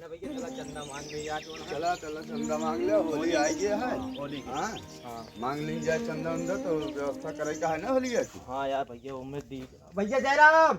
भैया चला चंदा मांग लिया चला चला चंदा मांग ले, होली आई है। होली हाँ हाँ मांग ली जाए चंदा उंदा तो व्यवस्था करे का है ना होली की। हाँ यार भैया उम्मीद दी भैया जयराम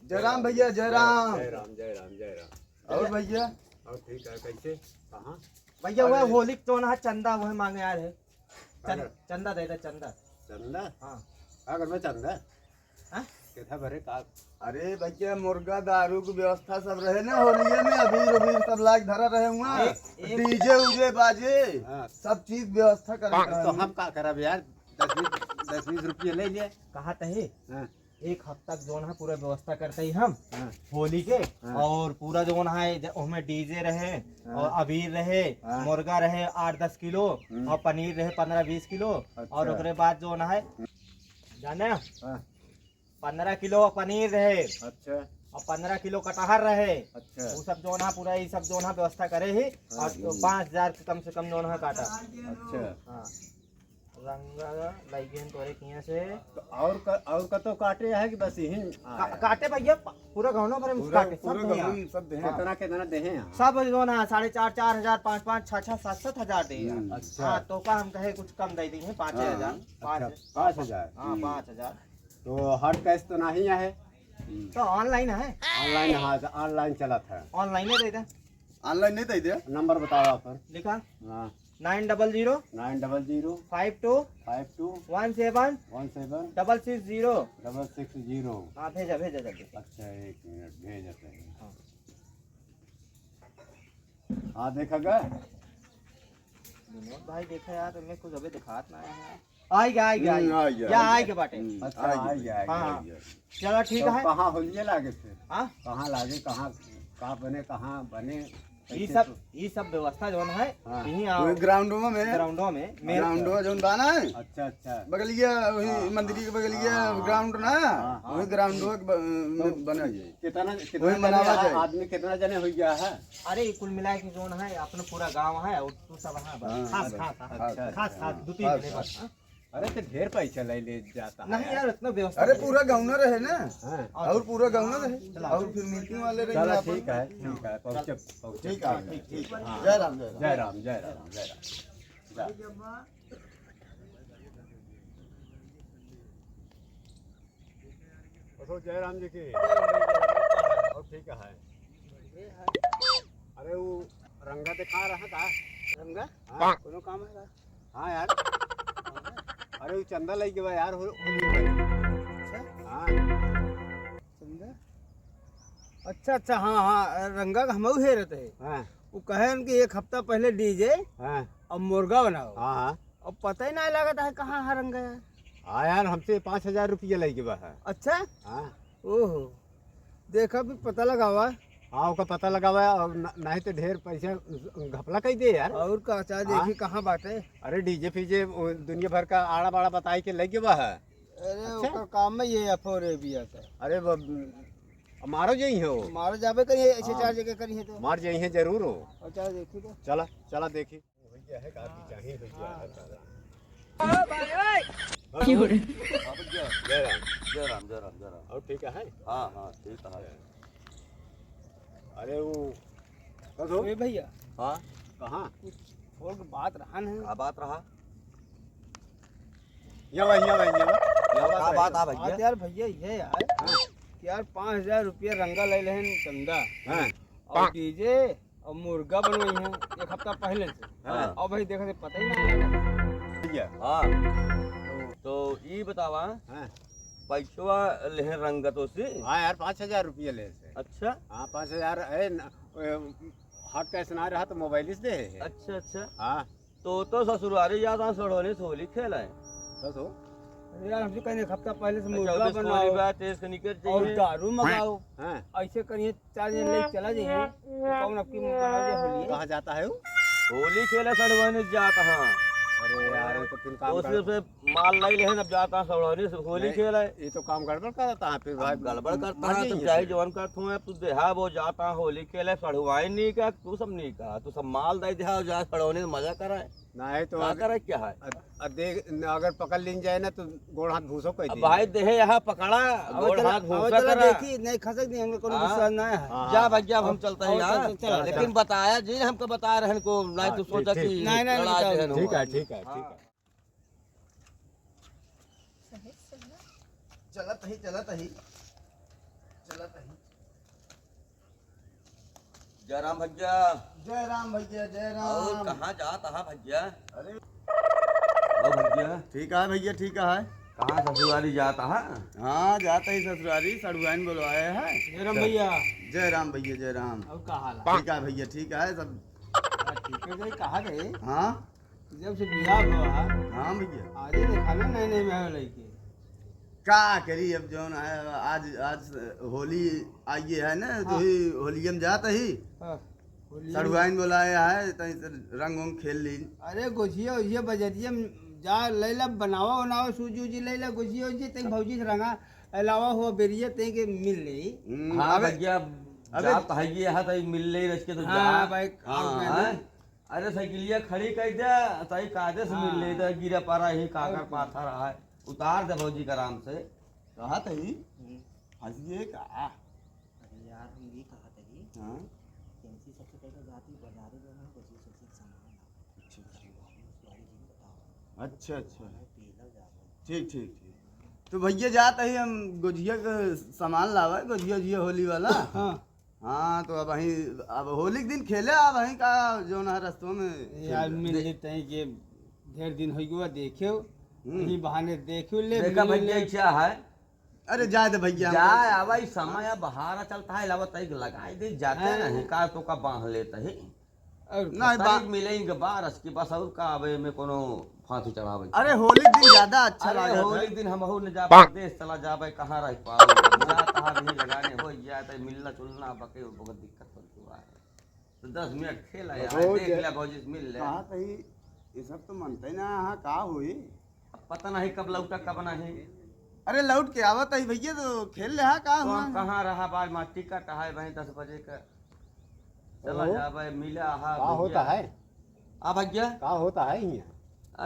जयराम भैया जयराम। जय राम जय राम जय राम। और भैया और ठीक है, कैसे कहाँ भैया वह होली तो ना चंदा वह मांगे यार है चंदा दे दे चंदा चंदा? हाँ अगर मैं चंदा हाँ? कितना भरे का? अरे भैया मुर्गा दारू की व्यवस्था सब रहे ना होलिये में, अबीर उबीर सब लाग धरा रहे हुआ, डीजे उजे बाजे हाँ। सब चीज व्यवस्था करे। तो हम का करब यार, 10-20 रुपये ले लिए। कहा तहे हाँ, एक हफ्ता जोन है पूरा व्यवस्था करते ही हम हाँ, होली के हाँ। और पूरा जोन है उसमें डीजे रहे हाँ। और अबीर रहे हाँ। मुर्गा रहे 8-10 किलो और पनीर रहे 15-20 किलो और उसके बाद जोन है जाने हाँ। 15 किलो पनीर रहे अच्छा और 15 किलो कटहर रहे। अच्छा वो सब जोन है पूरा ये सब जोन है व्यवस्था करे ही और 5,000 कम से कम जोन है काटा। अच्छा। हाँ रंगा लाइगे तोरे किया से तो और का तो काटे है कि बस यही काटे भैया पूरा गहनों पर पूरा काटे पूरा सब भैया। गहूं सब दे। कितना दे हैं? सब जो ना 4,500 4,000 5,500 6,000 7,000 हजार दे अच्छा। हाँ तो का हम कहे कुछ कम दे दी है 5,000 5,000। हाँ 5,000 तो हार्ड कैश तो नहीं है? तो ऑनलाइन है ऑनलाइन? हाँ ऑनलाइन चला था। ऑनलाइन दे दे ऑनलाइन नहीं दे दे। नंबर बताओ आप। लिखा हाँ 900 900 52 52 17 17 660 660। हाँ भेजा भेजा जल्दी। अच्छा एक मिनट भेज देते हैं। हाँ। हाँ देखा गया? विनोद भाई देखा यार मैं कुछ अभी दिखात ना आया गया या आए के बाटे। अच्छा आ गया हाँ। चलो ठीक तो है। कहाँ होलिये लागे थे? हाँ कहाँ लागे, कहाँ बने ये सब व्यवस्था जो है हाँ। यहीं वही ग्राउंडों में ग्राउंडों में ग्राउंडों जो बाना है अच्छा अच्छा। बगलिया वही मंदिर के बगलिया ग्राउंड ना वही ग्राउंडों में बना है। कितना मनावा जने जाए। आदमी कितना जने हो गया है? अरे कुल मिला के जोन है अपना पूरा गांव है और तू सब है बस खास अच्छा, खास अच्छा। 2-3 जने बस हाँ? अरे तो ढेर पैसा ले जाता है नहीं यार इतना व्यवस्था अरे पूरा गाँव ना रहे ना हाँ। और पूरा गाँव ना रहे और फिर मीटिंग वाले रहे चलो यहाँ ठीक पर। है ठीक है पहुँचे ठीक है ठीक है। हाँ। जय राम जय राम। जय राम जय राम जय राम जय। तो जय राम जी की और ठीक है। अरे वो रंगा दिखा रहा था रंगा हाँ कोनो काम है हाँ यार। अरे वो चंदा लग गया यार हाँ अच्छा अच्छा हाँ हाँ रंगा का हम हे रहते हैं हाँ वो कहे कि एक हफ्ता पहले डीजे हाँ और मुर्गा बनाओ हाँ हाँ अब पता ही नहीं लगा था कहाँ है रंगा यार। हाँ यार हमसे 5,000 रुपये लग गया है। अच्छा हाँ ओहो देखा भी पता लगा हुआ हाँ उसका पता लगा हुआ है और नहीं तो ढेर पैसा घपला कही दे यार। और का चाह देखी कहाँ बात है। अरे डीजे फीजे दुनिया भर का आड़ा बाड़ा बताई के लग गया है। अरे उसका काम में ये अफोरे भी आता है अरे मारो जाई हो मारो जाबे करिए ऐसे चार जगह करिए तो मार जाई है जरूर हो। और चाहे देखी तो चला चला देखी भैया है काफी चाहिए भैया है सारा। जय राम जय राम जय राम जय राम जय राम। और ठीक है। हाँ हाँ ठीक है। अरे वो कहो ए भैया हाँ कहाँ थोड़ के बात रहन है क्या बात रहा? ये क्या बात आ बात भैया? यार भैया ये यार कि यार 5,000 रुपया रंगा ले लेहन चंदा हाँ और डीजे और मुर्गा बनवाई है एक हफ्ता पहले से हाँ। और भाई देखा से पता ही नहीं लगा। भैया हाँ तो ये बतावा हाँ पैसवा लेहन रंगतों से। हाँ यार 5,000 रुपये ले से। अच्छा हाँ 5,000 है हाथ कैसे ना रहा तो मोबाइल से दे। अच्छा अच्छा हाँ तो ससुरारी जाता सड़ोने सोली खेला है। बस हो। अरे यार हमसे कहीं एक हफ्ता पहले से अच्छा, मुर्गा उधर सोनी बनाओ बात तेज के निकल और चाहिए। दारू मंगाओ हाँ ऐसे करिए 4 दिन ले चला जाइए तो कौन आपकी बनाओ होली कहाँ जाता है वो? होली खेला सड़वाने जाता हाँ अरे यार ये तो फिर काम उसमें से माल नहीं ले अब जाता सड़ोनी से होली खेल है ये तो काम गड़बड़ करता है फिर भाई गड़बड़ करता है तुम चाहे जवान कर तू है तू देहा वो जाता होली खेले सड़ुआई नहीं का तू सब नहीं का तू सब माल दे देहा जा सड़ोने से मजा करा है नहीं तो क्या करे क्या है देख अगर पकड़ लीन जाए ना तो गोड़ हाथ भूसो कह अब दी भाई देहे यहाँ पकड़ा गोड़ हाथ भूसा करा देखी नहीं खसक नहीं हमको कोनो गुस्सा ना है। जा भैया हम चलते हैं यहाँ लेकिन बताया जी हमको बता रहे को नहीं तो सोचा कि नहीं, नहीं, लड़ा बताओ। देहन ठीक हुआ। है ठीक है ठीक है चलत ही जयराम भैया जय राम भैया जय और राम। कहाँ जाता है भैया अरे ओ भैया ठीक है भैया ठीक है। कहाँ ससुराली जाता है हाँ जाते ही ससुरारी सड़ुआइन बुलवाए हैं। जय राम भैया। जय राम भैया जय राम। अब का हाल है? ठीक है भैया ठीक है सब। ठीक है, कहाँ गए? हाँ जब से बियाह हुआ है, हाँ भैया आज ही देखा ना नए नए में आए लड़के। का करी अब जो है आज आज होली आई है ना तो ही होलिया में जाता ही हाँ, होली- सड़ुआइन बुलाए है तो रंग वंग खेल ली। अरे गुझिया उझिया बजरिया में जा लैला बनावा बनावा सूजी उजी लैला गुझिया उजी ते भौजी से रंगा अलावा हो बेरिया ते के मिल ली। हाँ अबे भैया जात है ये है तो मिल ले रच के तो जा हाँ भाई हाँ, अरे साइकिलिया खड़ी कर दे सही कायदे से मिल ले तो गिरा पारा ही काकर पाथर है उतार दे भौजी का आराम से कहा था ही हंसिए का। अरे यार हम ये कहा था कि हाँ कैंसी सबसे पहले जाती बाजारे जो है बची सबसे सामान वाली जी बताओ अच्छा अच्छा पीला जाओ ठीक ठीक ठीक। तो भैया जाते ही हम गुझिया का सामान लावा गुझिया उझिया होली वाला। हाँ हाँ तो अब वहीं अब होली के दिन खेले अब वहीं का जो ना रस्तों में यार मिल लेते हैं कि ढेर दिन हो गया देखियो यही बहाने देखियो ले देखा मिल भैया ले। क्या है अरे जाए दे भैया जा आवा समय बहार चलता है लावत है लगाई दे जाते नहीं का तो का बांध लेते ही और नहीं बा मिलेंगे बारस की बस और का आवे में कोनो फांसी चढ़ावे अरे होली के दिन ज्यादा अच्छा अरे लगा होली दिन हम हो न जा परदेश चला जाबे कहाँ रह पाओ जाता है नहीं लगाने हो जाए मिलना जुलना बके बहुत दिक्कत होती है तो 10 मिनट खेला यार देख ले भौजी से मिल ले कहा था ही ये सब तो मनते ना हाँ का हुई। अब पता नहीं कब लौटा कब नहीं अरे लौट के आवत है भैया तो खेल ले हाँ का तो हुआ। हम कहाँ रहा बार माटी का है वहीं 10 बजे का चला जाबे मिला हा का होता है आ भैया का होता है यहाँ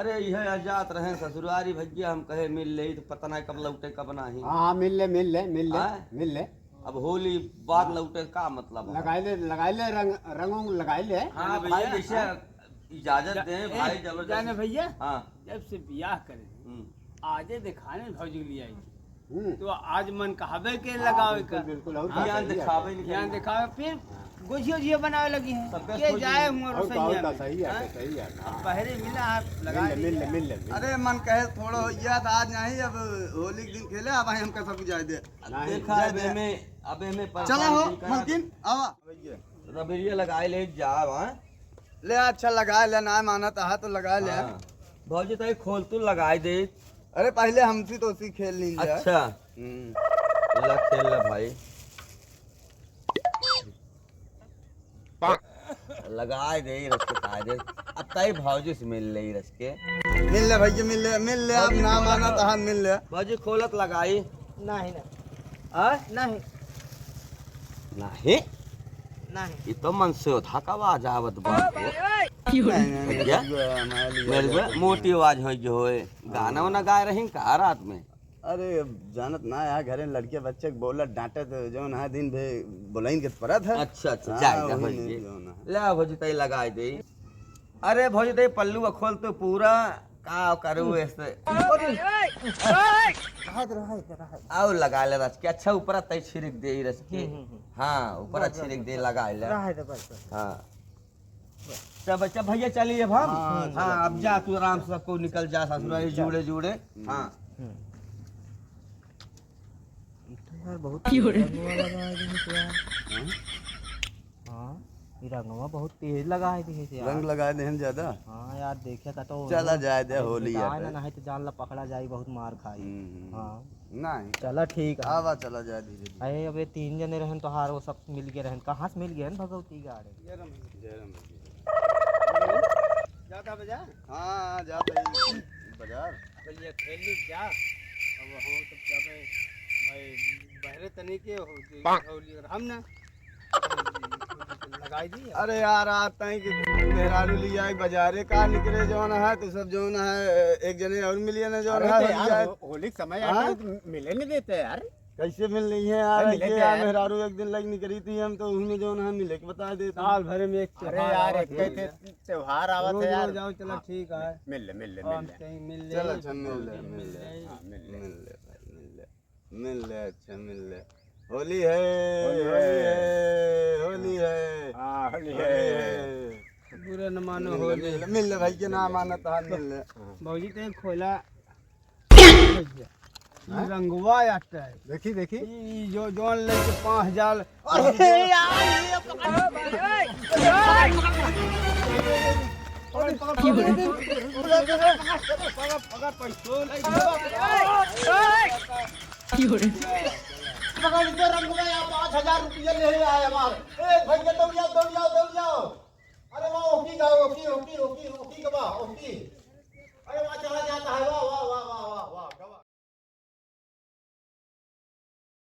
अरे यह आजात रहे ससुरारी भैया हम कहे मिल ले तो पता नहीं कब लौटे कब नहीं हाँ हाँ मिल ले हाँ? मिल ले अब होली बाद लौटे का मतलब है? लगाई ले रंग लगाई ले हाँ भाई जैसे इजाजत दें भाई जाने जबरदस्त भैया हाँ जब से बियाह करे हम्म। आजे दिखाने भौजी लिए आई हम्म, तो आज मन कहावे के लगावे का बिल्कुल और हाँ, क्या यहाँ सही है। दिखावे नहीं यहाँ दिखावे फिर गुझिया उझिया बनावे लगी हैं सबके के खोजी। जाए हुआ और का रसोईया होता में। सही है सही है हाँ। पहले मिला आप लगा मिल ले अरे मन कहे थोड़ा हो गया था आज नहीं अब होली के दिन खेले अब वहीं हमका सब जाए दे। देखा अबे में चला हो परेशानी करा। मलकिन आवा भैया रबड़िया लगाए ले जा वहाँ ले अच्छा लगा ले ना माना था तो लगा ले। हाँ। भौजी तो खोल तू लगाए दे अरे पहले हमसे तो उसी खेल ली अच्छा ला खेल ला भाई लगाए दे रस के खाए दे अब तई भौजी से मिल ले रस के मिल ले भैया मिल ले अब ना माना था मिल ले। भौजी खोलत लगाई नहीं आ नहीं नहीं नहीं ये तो मन से था का आवाज आवत बात भैया मेरे को मोटी आवाज हो जो है गाना वाना गाए रही का रात में अरे जानत ना यार घरे लड़के बच्चे बोला डांटे तो जो ना दिन भे बोलाइन के परत है। अच्छा अच्छा हाँ, जाए वही भौजी नहीं जो ना। ले भौजी तई लगाए दे अरे भौजी तई पल्लू का खोल तो पूरा का करू ऐसे आओ लगा ले रस के अच्छा ऊपर तई छिड़क दे रस के हाँ ऊपर छिड़क दे लगा ले हाँ सब अच्छा भैया चलिए अब हम हाँ अब जा तू आराम से सबको निकल जा ससुराल जुड़े जुड़े हाँ यार बहुत रंगवा लगा है यार हाँ ये रंगवा बहुत तेज लगा है दिखे यार रंग लगा दे हम ज्यादा। हाँ यार देखे का तो चला जाए दे होली जाए है। ना नहीं तो जान ला पकड़ा जाए बहुत मार खाई हाँ नहीं चला ठीक है आवा चला जाए धीरे धीरे। अरे अब ये 3 जने रहन तो हार वो सब मिल के रहन कहाँ से मिल गए भगवती गाड़े जाता बाजार हाँ जाते ही बाजार चलिए खेल ली जा अब हम सब जाबे भाई बहरे तने के होली हम ना लगाई दी अरे यार आता है कि मेहरारू लिया है बाजारे का निकले जौन है तो सब जौन है एक जने और मिलिए ना जौन है लिया है। होली के समय हाँ? आता है तो मिले नहीं देते यार। कैसे मिल रही है यार मिले ऐसे थे यार यार। मेहरारू एक दिन लग निकली थी हम तो उसमें जौन है मिले के बता देते साल भर में एक अरे यार एक थे त्योहार आवत रोज है यार। रोज जाओ चलो ठीक है मिल ले मिल ले हम मिल ले। कहीं मिल ले चल अच्छा मिल ले मिल ले हाँ, मिल ले। मिल ले भाई मिल ले अच्छा मिल ले होली है होली होली है। है होली है हाँ होली होली है। है बुरा न मानो मिल हो ले, मिल ले, मिल ले भाई के नाम आना था मिल ले भौजी तो खोला रंगवा आता है देखी देखी ई जो जोन लेके 5000 अरे वहाँ चला जाता है वाह वाह वाह वाह वाह वाह